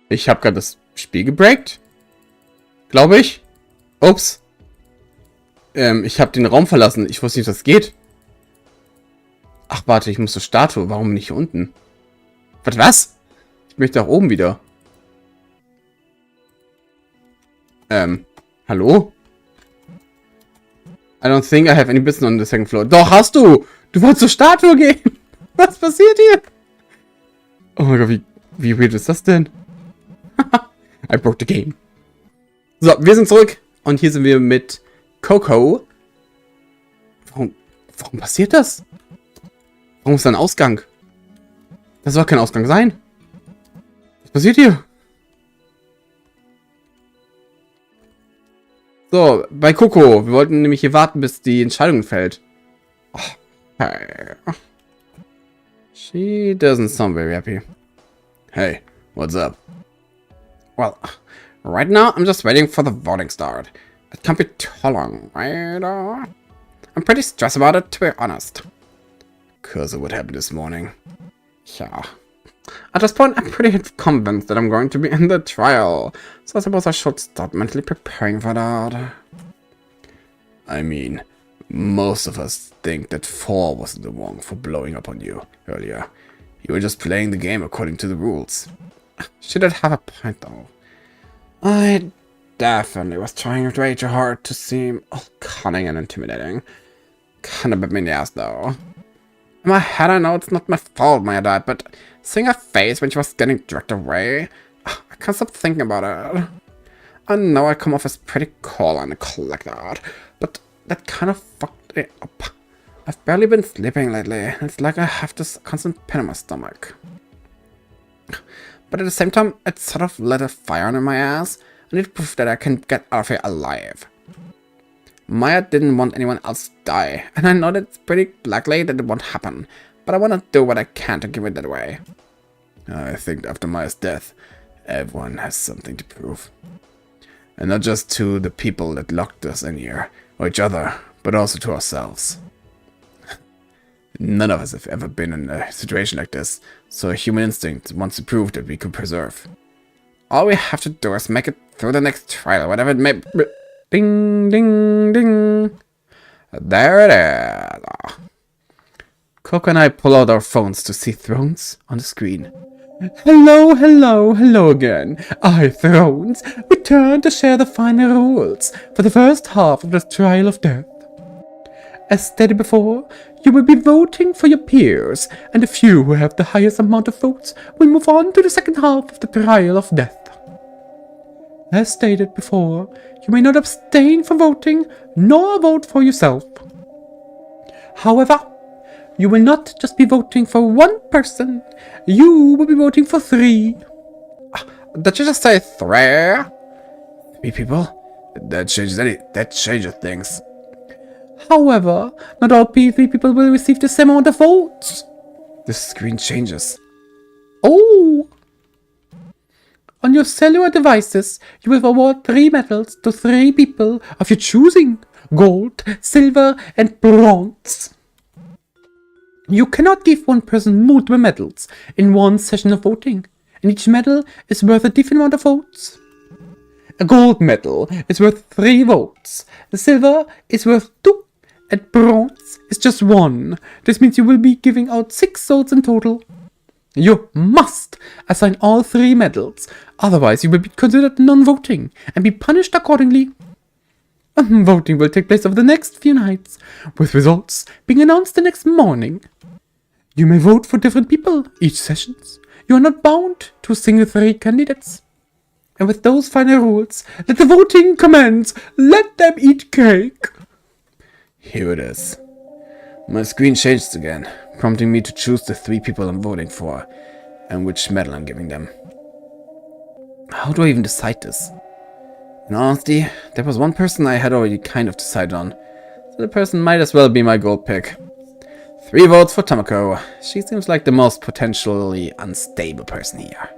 Ich habe gerade das Spiel gebreakt. Glaube ich. Ups. Ich habe den Raum verlassen. Ich wusste nicht, dass das geht. Ach, warte, ich muss zur Statue. Warum nicht hier unten? Was? Ich möchte auch oben wieder. Hallo? I don't think I have any business on the second floor. Doch, hast du! Du wolltest zur Statue gehen! Was passiert hier? Oh mein Gott, wie weird ist das denn? I broke the game. So, wir sind zurück. Und hier sind wir mit Coco. Warum passiert das? Warum ist da ein Ausgang? Das soll kein Ausgang sein. Was passiert hier? So, bei Coco. Wir wollten nämlich hier warten, bis die Entscheidung fällt. Oh, hey. She doesn't sound very happy. Hey, what's up? Well, right now I'm just waiting for the voting start. It can't be too long, right? I'm pretty stressed about it, to be honest. Because of what happened this morning. Yeah. At this point, I'm pretty convinced that I'm going to be in the trial. So I suppose I should start mentally preparing for that. I mean, most of us think that 4 wasn't the one for blowing up on you earlier. You were just playing the game according to the rules. She did have a point, though. I definitely was trying way too hard to seem all cunning and intimidating. Kinda bit me in the ass, though. In my head, I know it's not my fault Maya died, but seeing her face when she was getting dragged away, I can't stop thinking about it. I know I come off as pretty cool and collected, but that kind of fucked me up. I've barely been sleeping lately. It's like I have this constant pain in my stomach. But at the same time, it sort of lit a fire under my ass. I need proof that I can get out of here alive. Maya didn't want anyone else to die, and I know that's pretty likely that it won't happen, but I want to do what I can to give it that away. I think after Maya's death, everyone has something to prove. And not just to the people that locked us in here, or each other, but also to ourselves. None of us have ever been in a situation like this, so a human instinct wants to prove that we could preserve. All we have to do is make it through the next trial, whatever it may be. Ding, ding, ding. There it is. Coco and I pull out our phones to see Thrones on the screen. Hello, hello, hello again. I, Thrones, return to share the final rules for the first half of the Trial of Death. As stated before, you will be voting for your peers, and the few who have the highest amount of votes will move on to the second half of the Trial of Death. As stated before, you may not abstain from voting, nor vote for yourself. However, you will not just be voting for one person, you will be voting for 3. Did you just say 3? 3 people? That changes things. However, not all 3 people will receive the same amount of votes. The screen changes. Oh! On your cellular devices, you will award 3 medals to 3 people of your choosing. Gold, silver, and bronze. You cannot give one person multiple medals in one session of voting, and each medal is worth a different amount of votes. A gold medal is worth 3 votes, the silver is worth 2, and bronze is just 1. This means you will be giving out 6 votes in total. You must assign all 3 medals, otherwise you will be considered non-voting and be punished accordingly. Voting will take place over the next few nights, with results being announced the next morning. You may vote for different people each session. You are not bound to a single 3 candidates. And with those final rules, let the voting commence. Let them eat cake. Here it is. My screen changed again, prompting me to choose the 3 people I'm voting for, and which medal I'm giving them. How do I even decide this? In honesty, there was one person I had already kind of decided on, so the person might as well be my gold pick. 3 votes for Tomoko. She seems like the most potentially unstable person here.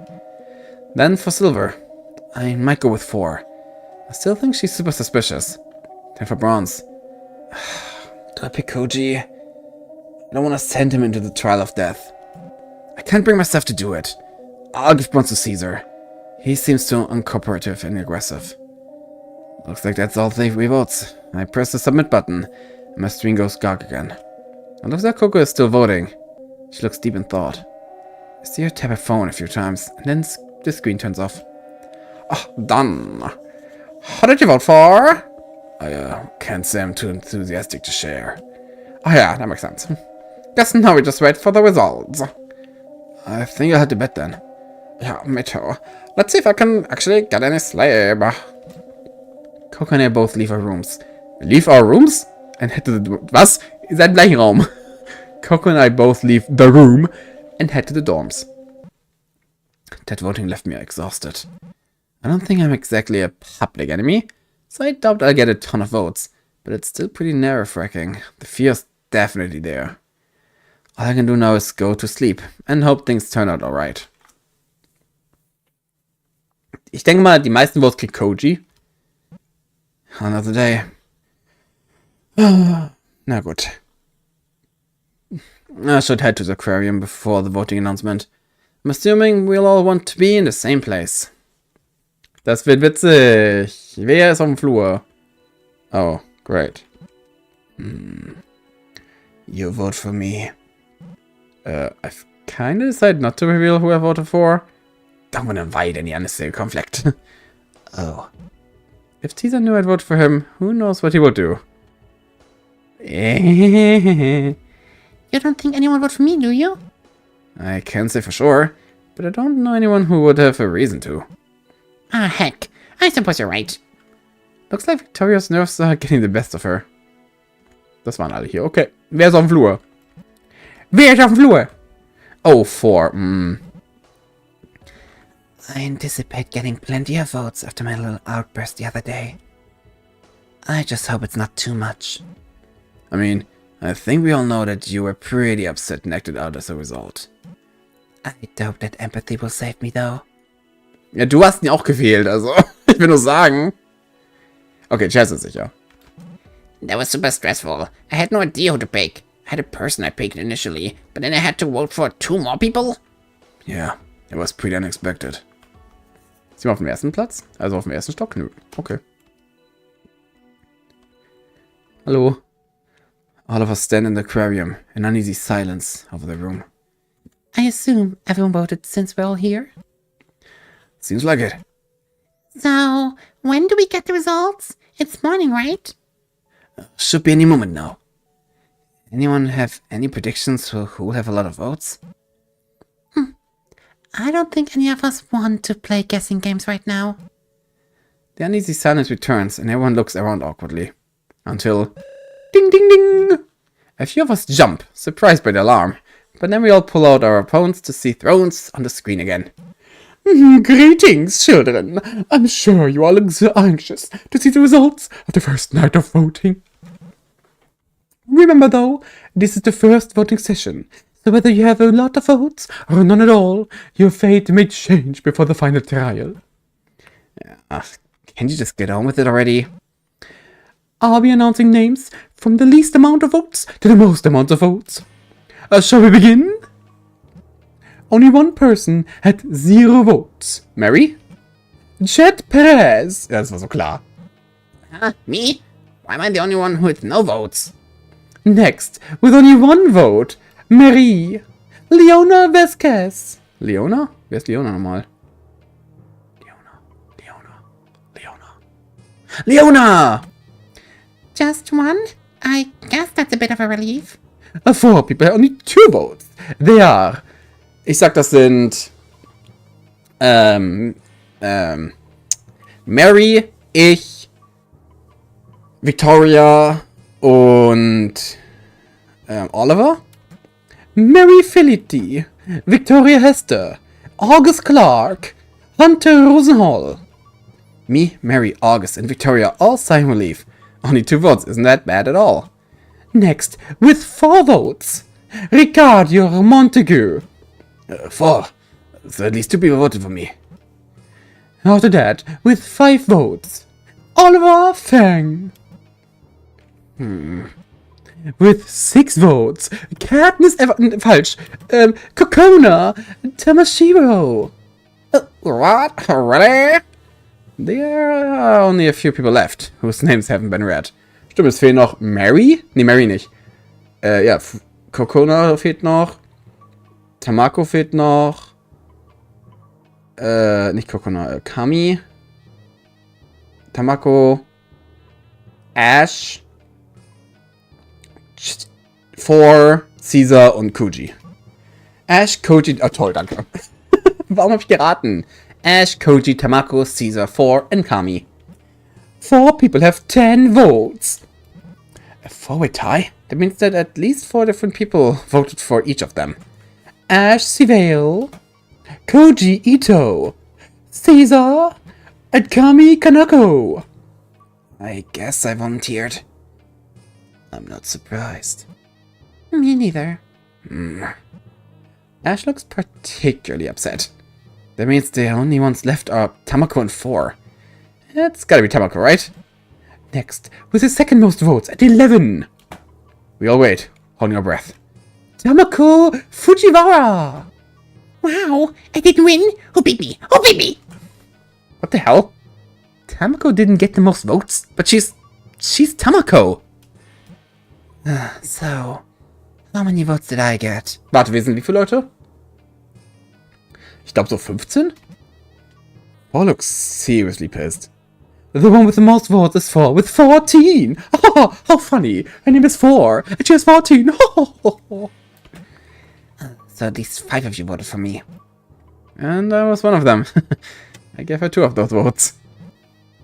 Then for silver, I might go with 4. I still think she's super suspicious. Then for bronze, do I pick Koji? I don't want to send him into the trial of death. I can't bring myself to do it. I'll give bronze to Caesar. He seems too uncooperative and aggressive. Looks like that's all 3 votes. I press the submit button, and my screen goes dark again. It looks like Coco is still voting. She looks deep in thought. I see her tap her phone a few times, and then the screen turns off. Oh, done. What did you vote for? I can't say I'm too enthusiastic to share. Oh yeah, that makes sense. Guess now we just wait for the results. I think I'll head to bed then. Yeah, me too. Let's see if I can actually get any sleep. Coco and I both leave our rooms. Leave our rooms? And head to the... Was? Ist ein Gleichraum. Coco and I both leave the room and head to the dorms. That voting left me exhausted. I don't think I'm exactly a public enemy, so I doubt I'll get a ton of votes, but it's still pretty nerve-wracking. The fear's definitely there. All I can do now is go to sleep and hope things turn out alright. Ich denke mal, die meisten Votes kriegt Koji. Another day. Na gut. I should head to the aquarium before the voting announcement. I'm assuming we'll all want to be in the same place. Das wird witzig. Wer ist auf dem Flur? Oh, great. You vote for me. I've kind of decided not to reveal who I voted for. Don't want to invite any unnecessary conflict. Oh. If Teaser knew I'd vote for him, who knows what he would do? You don't think anyone would vote for me, do you? I can't say for sure, but I don't know anyone who would have a reason to. Ah, heck. I suppose you're right. Looks like Victoria's nerves are getting the best of her. Das waren alle hier. Okay. Wer ist auf dem Flur? Wer ist auf dem Flur? Oh, 4. I anticipate getting plenty of votes after my little outburst the other day. I just hope it's not too much. I mean, I think we all know that you were pretty upset and acted out as a result. I doubt that empathy will save me, though. Ja, du hast ihn auch gewählt, also. Ich will nur sagen. Okay, Chess ist sicher. That was super stressful. I had no idea who to pick. I had a person I picked initially, but then I had to vote for 2 more people? Yeah, it was pretty unexpected. Sind wir auf dem ersten Platz? Also auf dem ersten Stock? Nö. Okay. Hallo. All of us stand in the aquarium, in uneasy silence over the room. I assume everyone voted since we're all here? Seems like it. So, when do we get the results? It's morning, right? Should be any moment now. Anyone have any predictions for who will have a lot of votes? I don't think any of us want to play guessing games right now. The uneasy silence returns and everyone looks around awkwardly. Until... Ding ding ding! A few of us jump, surprised by the alarm. But then we all pull out our opponents to see thrones on the screen again. Greetings, children. I'm sure you all look so anxious to see the results of the first night of voting. Remember though, this is the first voting session, so whether you have a lot of votes or none at all, your fate may change before the final trial. Can you just get on with it already? I'll be announcing names from the least amount of votes to the most amount of votes. Shall we begin? Only one person had 0 votes. Mary? Chet Perez. Ja, das war so klar. Me? Why am I the only one who had no votes? Next, with only 1 vote, Marie. Leona Vasquez. Leona? Wer ist Leona nochmal? Leona! Just 1? I guess that's a bit of a relief. 4 people, only 2 votes. They are... Ich sag, das sind... Mary, ich, Victoria und... Oliver? Mary Felicity, Victoria Hester, August Clark, Hunter Rosenhall. Me, Mary, August, and Victoria all sign relief. Only 2 votes isn't that bad at all. Next, with 4 votes, Ricardo Montague. 4. So at least 2 people voted for me. After that, with 5 votes, Oliver Fang. With 6 votes, Katniss falsch, Kokona Tamashiro. What? Really? There are only a few people left, whose names haven't been read. Stimmt, es fehlen noch Mary? Nee, Mary nicht. Ja, Kokona fehlt noch. Tamako fehlt noch. Nicht Kokona, Kami. Tamako. Ash. For, Caesar und Koji. Ash, Koji, oh toll, danke. Warum habe ich geraten? Ash, Koji, Tamako, Caesar, 4 and Kami. 4 people have 10 votes. A 4-way tie? That means that at least 4 different people voted for each of them. Ash Sivale, Koji Ito, Caesar, and Kami Kanako. I guess I volunteered. I'm not surprised. Me neither. Ash looks particularly upset. That means the only ones left are Tamako and 4. It's gotta be Tamako, right? Next, with the second most votes at 11. We all wait, holding our breath. Tamako Fujiwara! Wow, I didn't win. Who beat me? Who beat me? What the hell? Tamako didn't get the most votes, but she's Tamako. So, how many votes did I get? Warte, wir sind wie viele Leute? Ich glaube so 15? Oh, looks seriously pissed. The one with the most votes is 4 with 14! Oh, how funny! Her name is 4 and she has 14! So at least 5 of you voted for me. And I was one of them. I gave her 2 of those votes.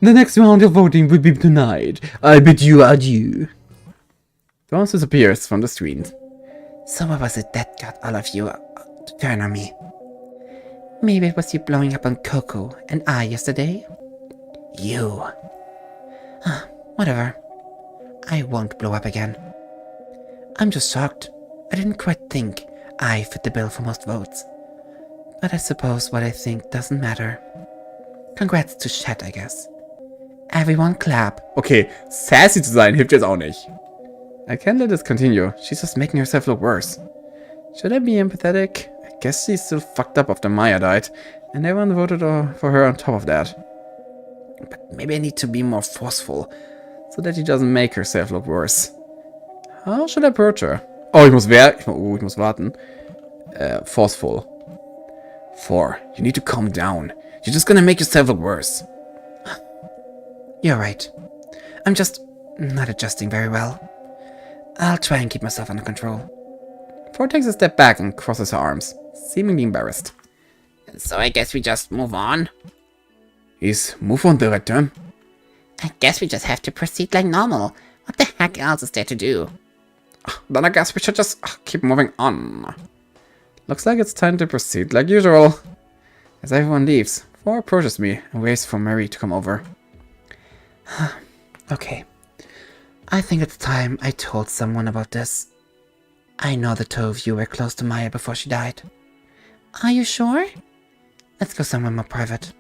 The next round of voting will be tonight. I bid you adieu. Dawn disappears from the screen. So what was it that got all of you to turn on me? Maybe it was you blowing up on Coco and I yesterday? You. Whatever. I won't blow up again. I'm just shocked. I didn't quite think I fit the bill for most votes. But I suppose what I think doesn't matter. Congrats to Chat, I guess. Everyone clap. Okay, sassy zu sein hilft jetzt auch nicht. I can't let this continue. She's just making herself look worse. Should I be empathetic? I guess she's still fucked up after Maya died, and everyone voted for her on top of that. But maybe I need to be more forceful, so that she doesn't make herself look worse. How should I approach her? Oh, ich muss warten. Forceful. 4. You need to calm down. You're just gonna make yourself look worse. You're right. I'm just not adjusting very well. I'll try and keep myself under control. 4 takes a step back and crosses her arms, seemingly embarrassed. So I guess we just move on? Is move on the right term? I guess we just have to proceed like normal. What the heck else is there to do? Then I guess we should just keep moving on. Looks like it's time to proceed like usual. As everyone leaves, 4 approaches me and waits for Mary to come over. Okay. I think it's time I told someone about this. I know the 2 of you were close to Maya before she died. Are you sure? Let's go somewhere more private.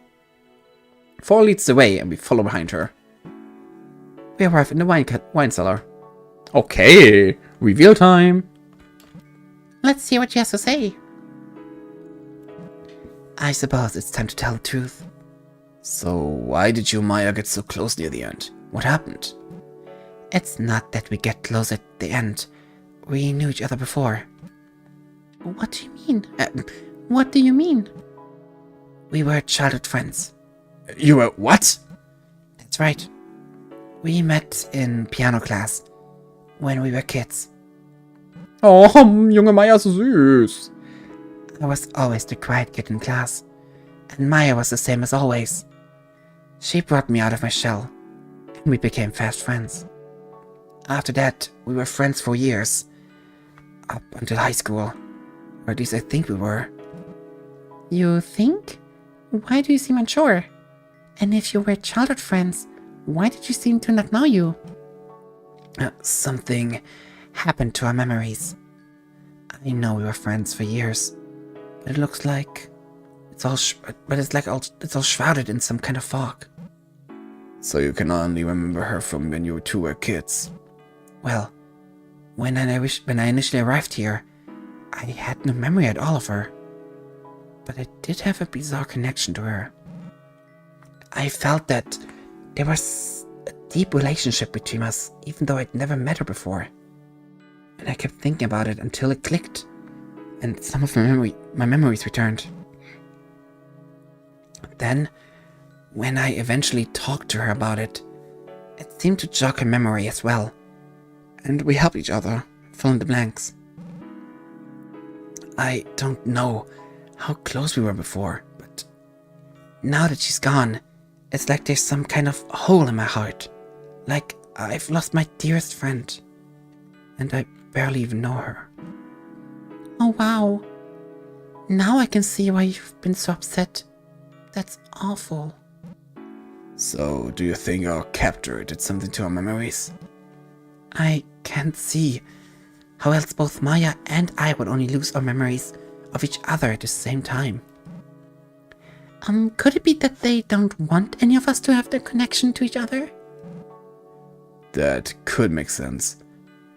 4 leads the way and we follow behind her. We arrive in the wine cellar. Okay, reveal time. Let's see what she has to say. I suppose it's time to tell the truth. So why did you and Maya get so close near the end? What happened? It's not that we get close at the end. We knew each other before. What do you mean? What do you mean? We were childhood friends. You were what? That's right. We met in piano class when we were kids. Oh, junge Maya ist so süß. I was always the quiet kid in class, and Maya was the same as always. She brought me out of my shell, and we became fast friends. After that, we were friends for years, up until high school, or at least I think we were. You think? Why do you seem unsure? And if you were childhood friends, why did you seem to not know you? Something happened to our memories. I know we were friends for years, but it looks like it's all shrouded in some kind of fog. So you can only remember her from when you 2 were kids. Well, when I initially arrived here, I had no memory at all of her. but I did have a bizarre connection to her. I felt that there was a deep relationship between us, even though I'd never met her before. And I kept thinking about it until it clicked, and some of my memories returned. Then, when I eventually talked to her about it, it seemed to jog her memory as well, and we helped each other fill in the blanks. I don't know how close we were before, but now that she's gone, it's like there's some kind of hole in my heart, like I've lost my dearest friend, and I barely even know her. Oh wow, now I can see why you've been so upset. That's awful. So, do you think our captor did something to our memories? I can't see how else both Maya and I would only lose our memories of each other at the same time. Could it be that they don't want any of us to have the connection to each other? That could make sense,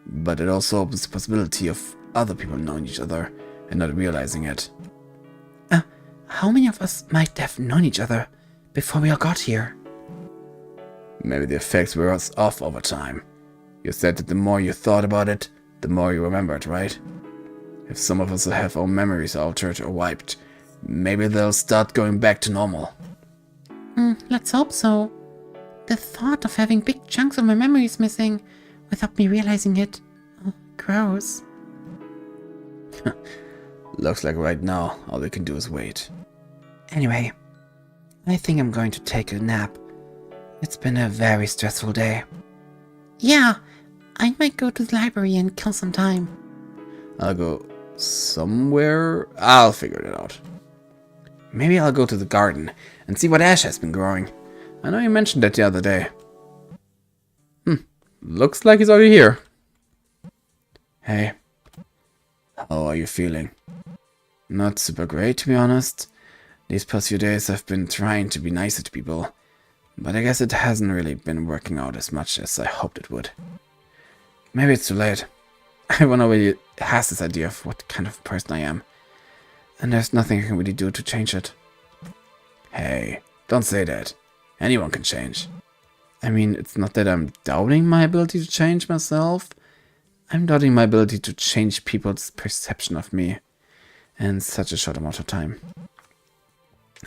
but it also opens the possibility of other people knowing each other and not realizing it. How many of us might have known each other before we all got here? Maybe the effects were off over time. You said that the more you thought about it, the more you remembered, right? If some of us have our memories altered or wiped, maybe they'll start going back to normal. Let's hope so. The thought of having big chunks of my memories missing without me realizing it. Gross. Looks like right now, all we can do is wait. Anyway, I think I'm going to take a nap. It's been a very stressful day. Yeah, I might go to the library and kill some time. I'll go somewhere. I'll figure it out. Maybe I'll go to the garden and see what Ash has been growing. I know you mentioned that the other day. Looks like he's already here. Hey. How are you feeling? Not super great, to be honest. These past few days I've been trying to be nicer to people, but I guess it hasn't really been working out as much as I hoped it would. Maybe it's too late. Everyone already has this idea of what kind of person I am, and there's nothing I can really do to change it. Hey, don't say that. Anyone can change. I mean, it's not that I'm doubting my ability to change myself. I'm doubting my ability to change people's perception of me in such a short amount of time.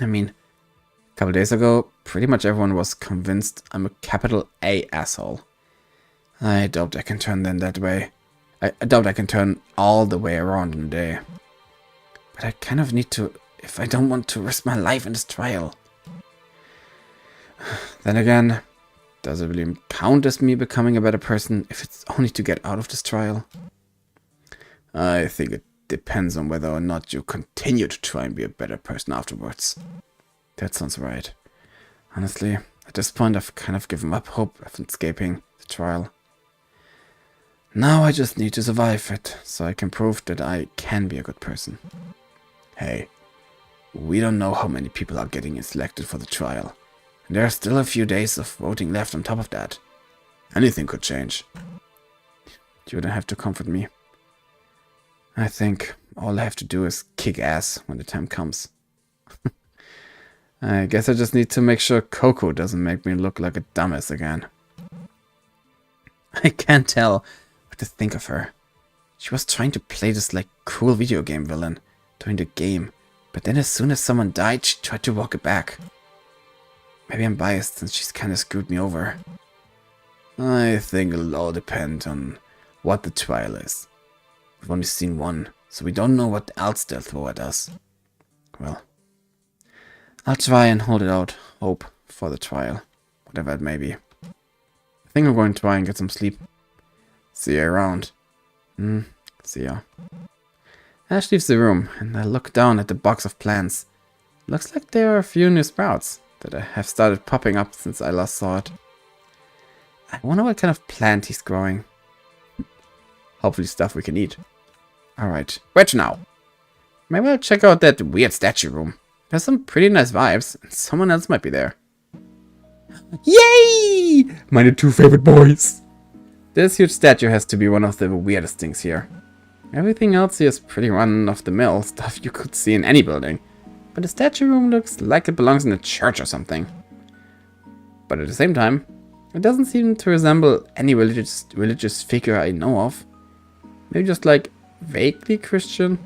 I mean, a couple days ago, pretty much everyone was convinced I'm a capital A asshole. I doubt I can turn them that way. I doubt I can turn all the way around in a day. But I kind of need to, if I don't want to risk my life in this trial. Then again, does it really count as me becoming a better person if it's only to get out of this trial? I think it depends on whether or not you continue to try and be a better person afterwards. That sounds right. Honestly, at this point I've kind of given up hope of escaping the trial. Now I just need to survive it, so I can prove that I can be a good person. Hey, we don't know how many people are getting selected for the trial. And there are still a few days of voting left on top of that. Anything could change. You don't have to comfort me. I think all I have to do is kick ass when the time comes. I guess I just need to make sure Coco doesn't make me look like a dumbass again. I can't tell what to think of her. She was trying to play this like cool video game villain during the game, but then as soon as someone died, she tried to walk it back. Maybe I'm biased since she's kinda screwed me over. I think it'll all depend on what the trial is. We've only seen one, so we don't know what else they'll throw at us. Well, I'll try and hold it out, hope for the trial, whatever it may be. I think I'm going to try and get some sleep. See you around. See ya. Ash leaves the room, and I look down at the box of plants. Looks like there are a few new sprouts that have started popping up since I last saw it. I wonder what kind of plant he's growing. Hopefully stuff we can eat. Alright, where to now? Maybe I'll check out that weird statue room. There's some pretty nice vibes, and someone else might be there. Yay! My two favorite boys! This huge statue has to be one of the weirdest things here. Everything else here is pretty run-of-the-mill stuff you could see in any building. but the statue room looks like it belongs in a church or something. But at the same time, it doesn't seem to resemble any religious figure I know of. Maybe just like vaguely Christian.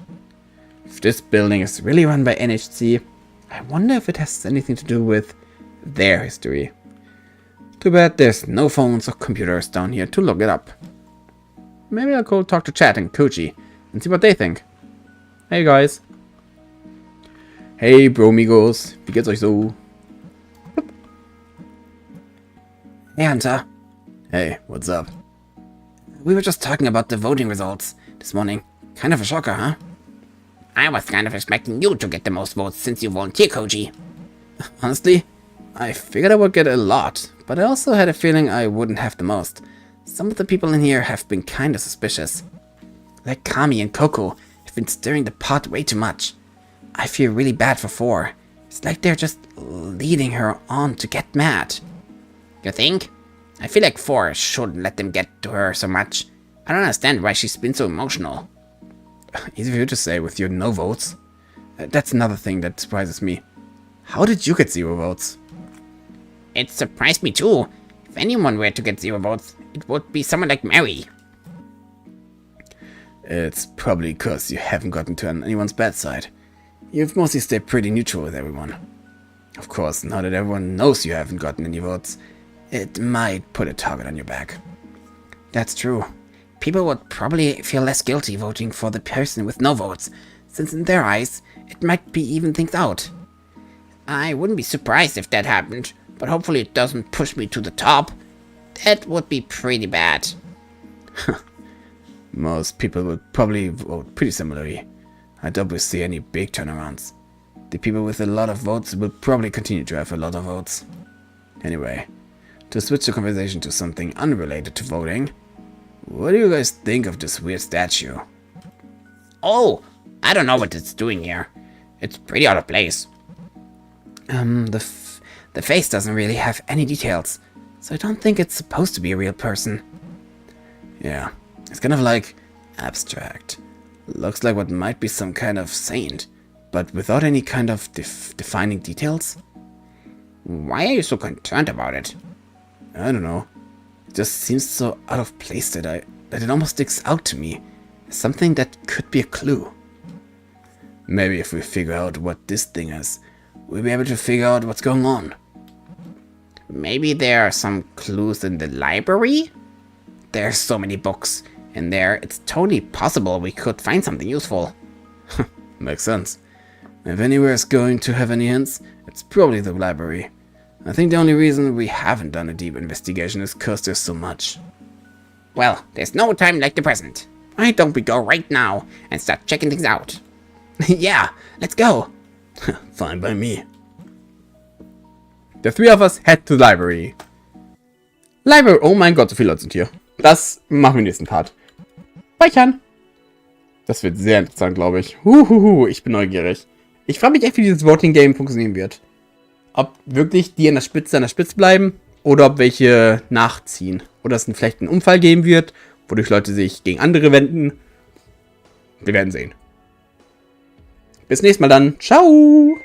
If this building is really run by NHC, I wonder if it has anything to do with their history. Too bad there's no phones or computers down here to look it up. Maybe I'll go talk to Chad and Koji and see what they think. Hey guys. Hey Bromigos, wie geht's euch so? Hey, Hunter. Hey, what's up? We were just talking about the voting results this morning. Kind of a shocker, huh? I was kind of expecting you to get the most votes since you volunteer, Koji. Honestly, I figured I would get a lot, but I also had a feeling I wouldn't have the most. Some of the people in here have been kinda suspicious. Like Kami and Coco have been stirring the pot way too much. I feel really bad for 4. It's like they're just leading her on to get mad. You think? I feel like 4 shouldn't let them get to her so much. I don't understand why she's been so emotional. Easy for you to say with your no votes. That's another thing that surprises me. How did you get 0 votes? It surprised me too. If anyone were to get 0 votes, it would be someone like Mary. It's probably because you haven't gotten to anyone's bad side. You've mostly stayed pretty neutral with everyone. Of course, now that everyone knows you haven't gotten any votes, it might put a target on your back. That's true. People would probably feel less guilty voting for the person with no votes, since in their eyes, it might be even things out. I wouldn't be surprised if that happened, but hopefully it doesn't push me to the top. That would be pretty bad. Most people would probably vote pretty similarly. I doubt we'll see any big turnarounds. The people with a lot of votes will probably continue to have a lot of votes. Anyway, to switch the conversation to something unrelated to voting, what do you guys think of this weird statue? Oh, I don't know what it's doing here. It's pretty out of place. The face doesn't really have any details, so I don't think it's supposed to be a real person. Yeah, it's kind of like abstract. Looks like what might be some kind of saint, but without any kind of defining details. Why are you so concerned about it? I don't know. It just seems so out of place that it almost sticks out to me as something that could be a clue. Maybe if we figure out what this thing is, we'll be able to figure out what's going on. Maybe there are some clues in the library? There's so many books in there, it's totally possible we could find something useful. Makes sense. If anywhere is going to have any hints, it's probably the library. I think the only reason we haven't done a deep investigation is because there's so much. Well, there's no time like the present. Why don't we go right now and start checking things out? Yeah, let's go. Fine by me. The 3 of us head to the library. Library, oh mein Gott, so viele Leute sind hier. Das machen wir im nächsten Part. Speichern. Das wird sehr interessant, glaube ich. Ich bin neugierig. Ich frage mich echt, wie dieses Voting Game funktionieren wird. Ob wirklich die an der Spitze bleiben oder ob welche nachziehen. Oder es vielleicht einen Unfall geben wird, wodurch Leute sich gegen andere wenden. Wir werden sehen. Bis nächstes Mal dann. Ciao.